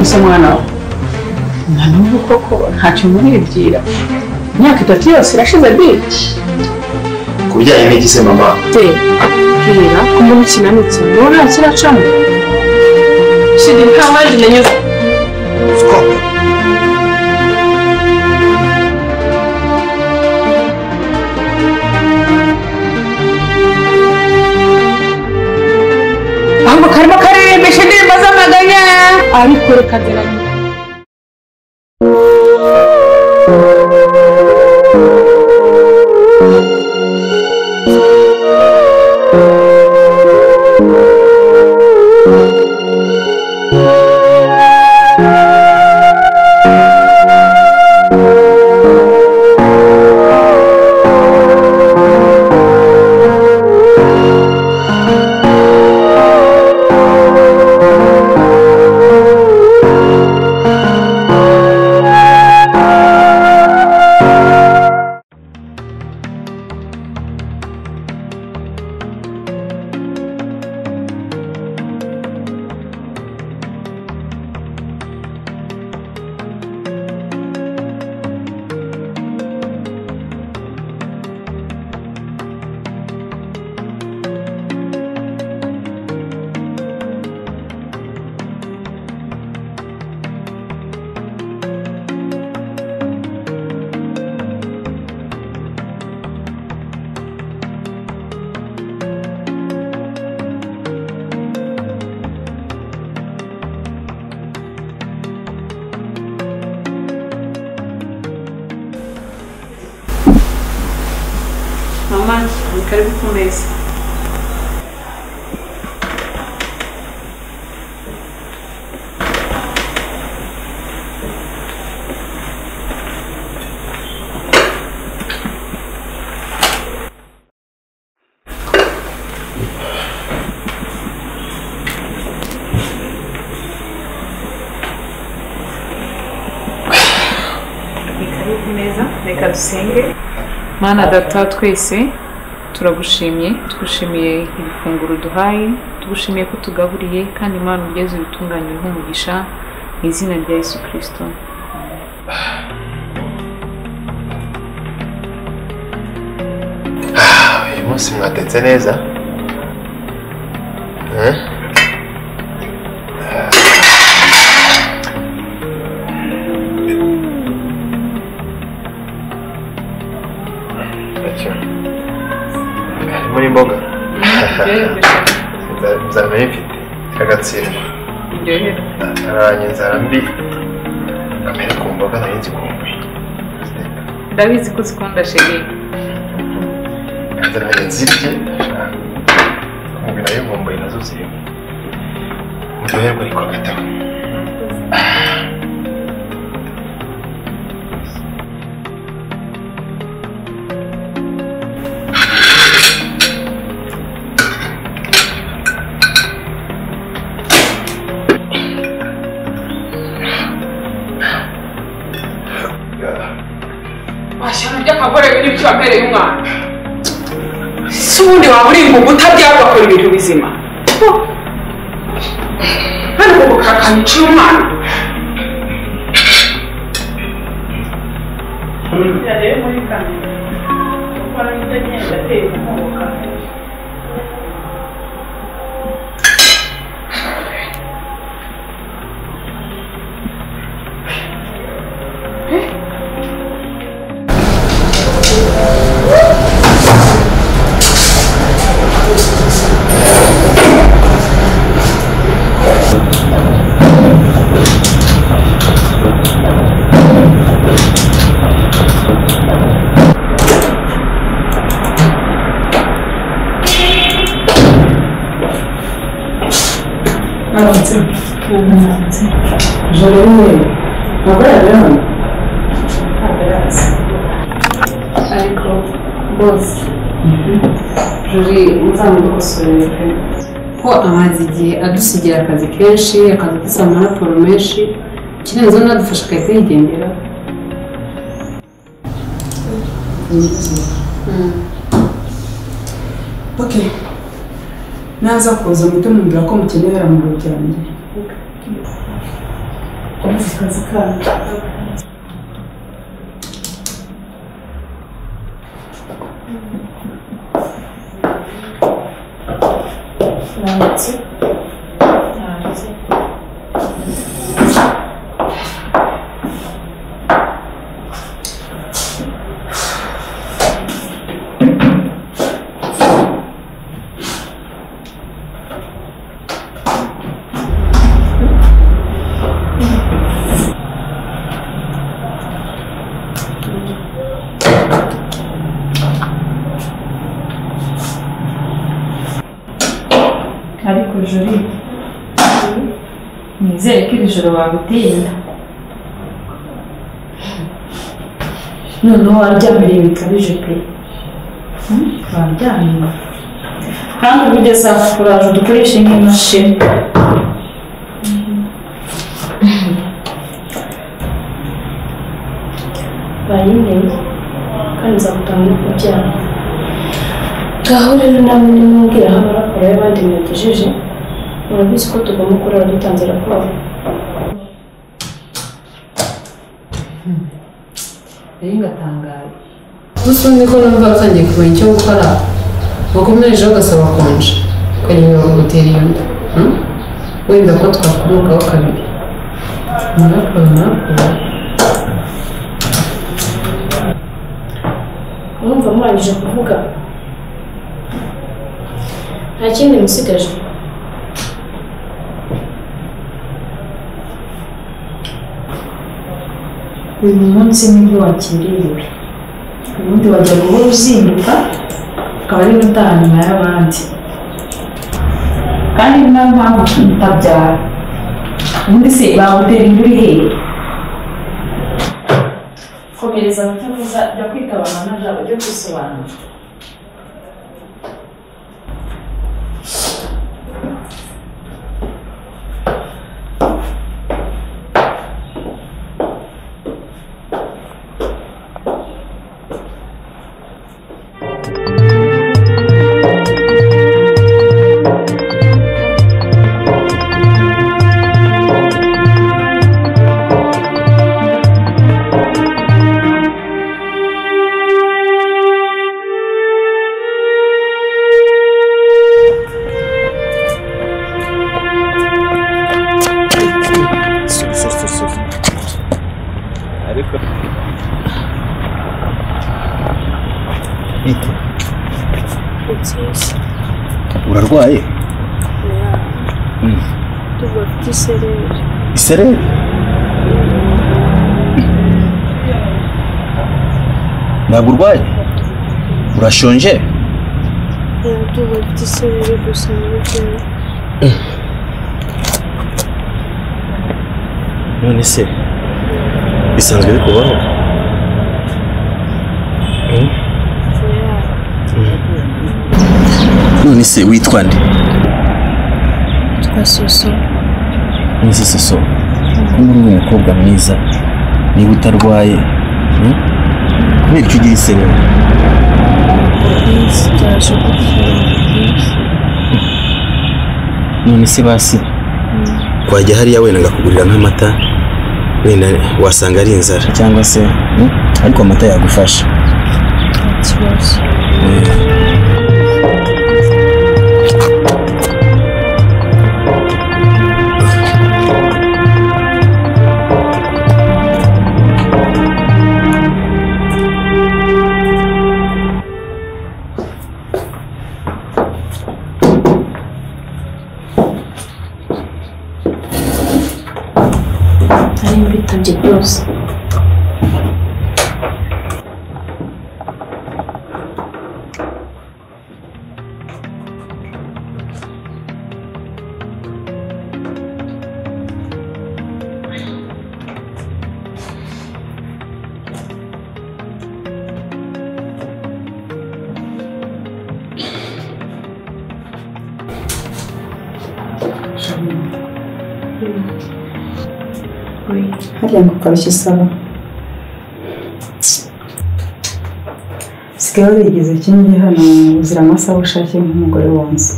Ese mwana nta n'ubu koko ntacyo muribwira imyaka 3 yose irashize biti ku bijyanye n'igise mama bwira ko muri kinanutse ngo nta kiracamo shidi nta wandi nanyuze stop ahubwo karimo karirimbisha indirimbo z'amaganya ariko reka nziranye Mama, karibu ku meza. Karibu ku meza, reka dusenge. Mana data twese turagushimiye tugushimiye ibifunguro duhaye tugushimiye ko tugaburiye kandi Imana ugeze ubitunganye nk'umugisha mu izina rya Yesu Kristo. uyu munsi mwatetse neza muri mboga nzara mfite kagatsindwa aranye nzara mbi kamere ku mboga nari nzikumbuye ndabizi ko zikunda sheri nzara nzirye kumubwira nayo nkumbuye nazo zirimo muryoherwa ariko agataho Mbere y'umwana subundi waburimba utabyagwa ko ibintu bizima hano ko kakanici umwana yare muri kandi ukora n'igenda teye umuka ko amazi igihe adusigira akazi kenshi akadusaba amaraporo menshi kirenze nadufasha agahita yigendera okay naza kuza muto mumbwira ko mukenera mu rugo byanjye akazi kanjye ariko jori nizere ko iri joro baguteye inda noneho waryamiriye bikabije pe waryamira kandi uburyo saa kuraje dukoreshe nk'imashini bayineye kandi nzagutanga no kubyara ngaho rero namwe nimubwira aho barakora y'abandi mwagejeje murabizi ko tugomba kurara dutanze raporo rero ngatangaye gusa niko numva atangiye kumenya icyo gukora wakomerejeho ugasaba konje ukareba bagutera iyo nda wenda ko twakurugaho kabiri murakora urumva murangije kuvuga nta kindi musigaje uyu munsi nibwo wakiriwe ubundi wajya guhora uzinduka ukaba ari gutaha nyuma y'abandi kandi ni nayo mpamvu utabyara ubundi se bagutera inda uri hehe komereza abatavuza jya kwitaba amanaja bajya kwisobanura urarwaye tubafite isereri isereri ntabwo urwaye urashonje tubafite isereri gusa n'ibyo none se bisanzwe bikubaho none se witwa nde Soso nzi Soso uri umukobwa mwiza niba utarwaye kubera icyo ugira isereri cyaje gufura none se basi wajya hariya wenda ngakugurira nk'amata wenda wasanga ari inzara cyangwa se ariko amata yagufasha ikibazo bitabye byose hariya ngo ukarushya isaba sigaye wigeze ikindi hano uzira amasaha ushakiye nk'umugore wonsa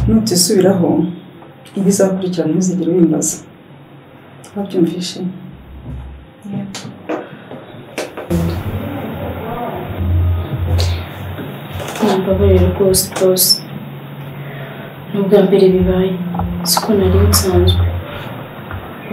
Nutisubiraho ibizakurikirana ntuzigere wimbaza. Wabyumvishe? Mbabarira rwose nubwa mbere bibaye siko nari nsanzwe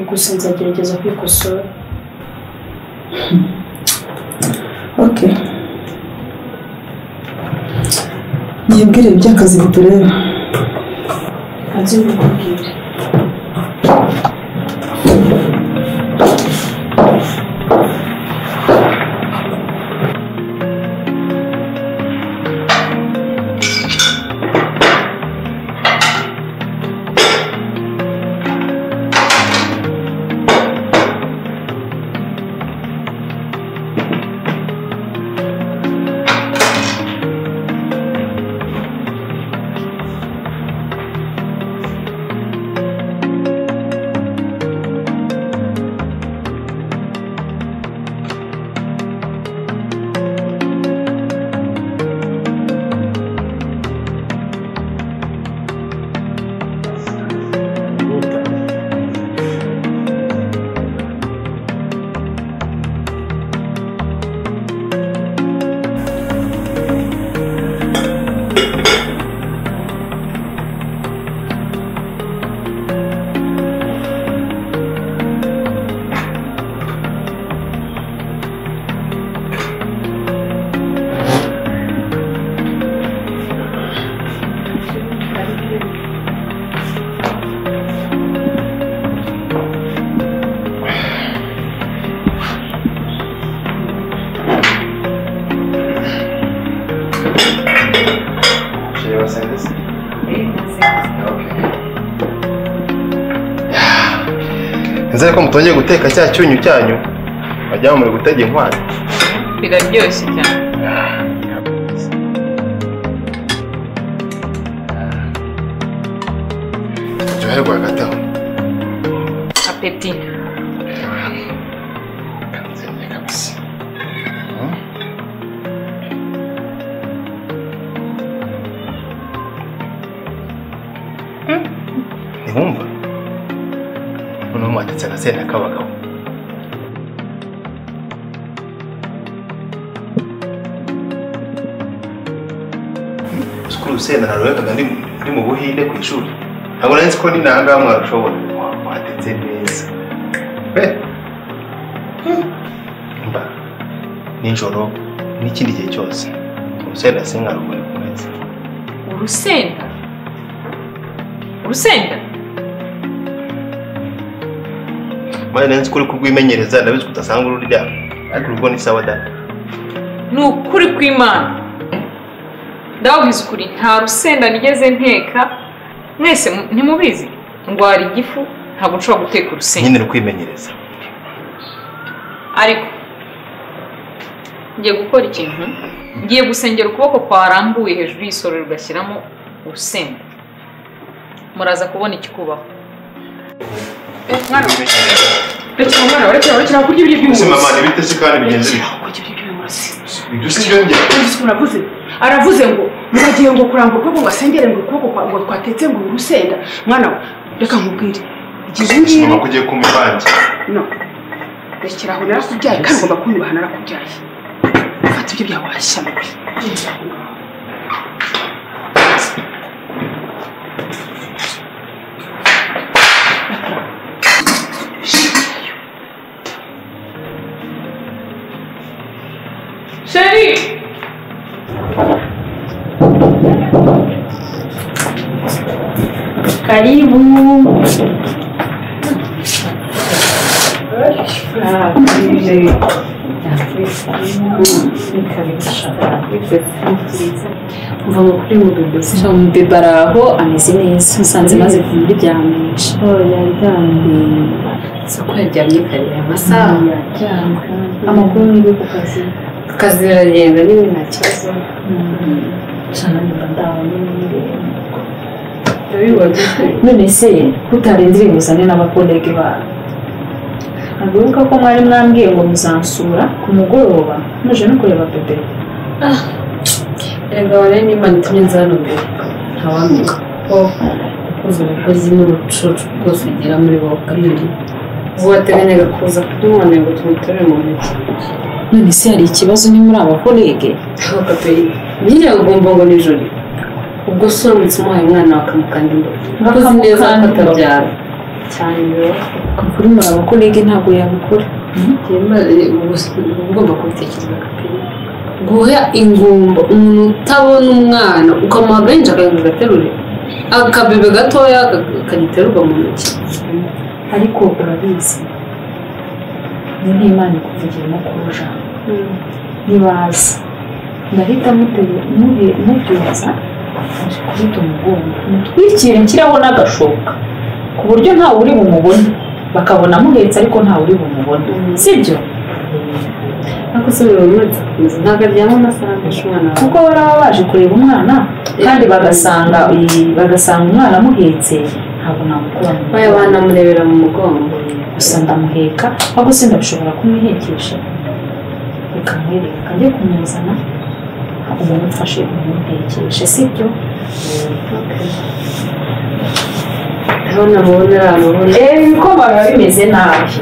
gusa nzagerageza kwikosora. Okay. Nibwire iby'akazi bitureba. Azi bikubwira. Nzere ko mutongeye guteka cya cyunyu cyanyu bajya muri gutega inkwano. Biraryoshye cyane. Joherwa gataho. Apeti. Ngumba. Uno mwatetse na sena kabagabo. Skuru sena naroyeka ndi mu Buhinde ku ishuri. Ntabwo nzi ko ni nanga mwarushobora. Watetse neza. Mba. Ninjoro n'ikindi gihe cyose. Urusenda senga rubone kumeza. Urusenda? Urusenda? Mane nzi kuri kurwimenyereza ndabizi kutasanga ururya. Ariko urwo ni sawa da. Nukuri kw'Imana. Ndabwiza ukuri nta rusenda nigeze nteka. Mwese ntimubizi ngwara igifu ntabwo nshobora guteka urusenda. Nyine rukwimenyereza. Ariko ngiye gukora ikintu. Ngiye gusengera ukuboko kwarambuye hejuru y'isoro rugashyiramo urusenda. Muraza kubona ikikubaho. Mwana Rekera mwana rekera kurya ibiryo by'umunsi. Mama ni bite se kandi bigenze bite? Kurya ibiryo by'umunsi. Ibyo si byo njye. Uravuze. Aravuze ngo mubagiye ngo kurangura ko basengere ngo ukuboko ngo twatetse ngo urusenda. Mwana reka nkubwire. Igihe ngiye mama kugiye kumubanje. No. Rekera aho narakubyaye kandi ngomba kunyubaha narakubyaye. Fata ibyo byawashya mubi. Chérie! Karibu. Mva kuri mubebe se mubebe araho ameze neza nsanze maze kumuryamisha. Yaryamye. Soko yaryamye kare amasaha. Amakuru niwe ku kazi. Akazi aragenda niwe nta kibazo. Cyane ndaho n'indi. Ndabibaza. None se kutarindiriye gusane n'abakolege ba. ntabibuka ko mwari mwambwiye ngo muzansura ku mugoroba muje no kureba bebe. Erega wari n'Imana itumye nza hano mbere ntawamenya ko ukoze umukozi n'urucucu rwose ugira muri wowe kabiri ubu wateganyaga kuza kudumwana ngo tumuterure mu ntoki. None se hari ikibazo ni muri abakolege? Aho kaperi nyine ugomba ngo nijoro ubwo se uramutse umuhaye umwana wakamukanda imbere ukoze neza ko atabyara cyane rero kuri muri abakolege ntabwo yabikora. ugomba kubitekereza kaperi guha ingumba umuntu utabona umwana ukamuha agahinja akaza agaterure akabebe gatoya kagiterurwa mu ntoki. Ariko urabizi ni nk'Imana ikuvugiramo kuja ntibaza ndahita mubyutsa aje kubita umugongo mutwikire nshyiraho n'agashoka ku buryo ntawe uri bumubone bakabona amuhetse ariko ntawe uri bumubone sibyo? ariko se buri wese ntabwo aryama amasaha menshi umwana wawe kuko baraba baje kureba umwana kandi bagasanga umwana amuhetse ntabwo namukura mu baya banamurebera mu mugongo gusa ndamuheka ahubwo se ndabishobora kumwihekesha ukamwereka akajya kumuzana umuntu ufashe umuhekeshe sibyo? aho namubonera amabona ko baba bimeze nabi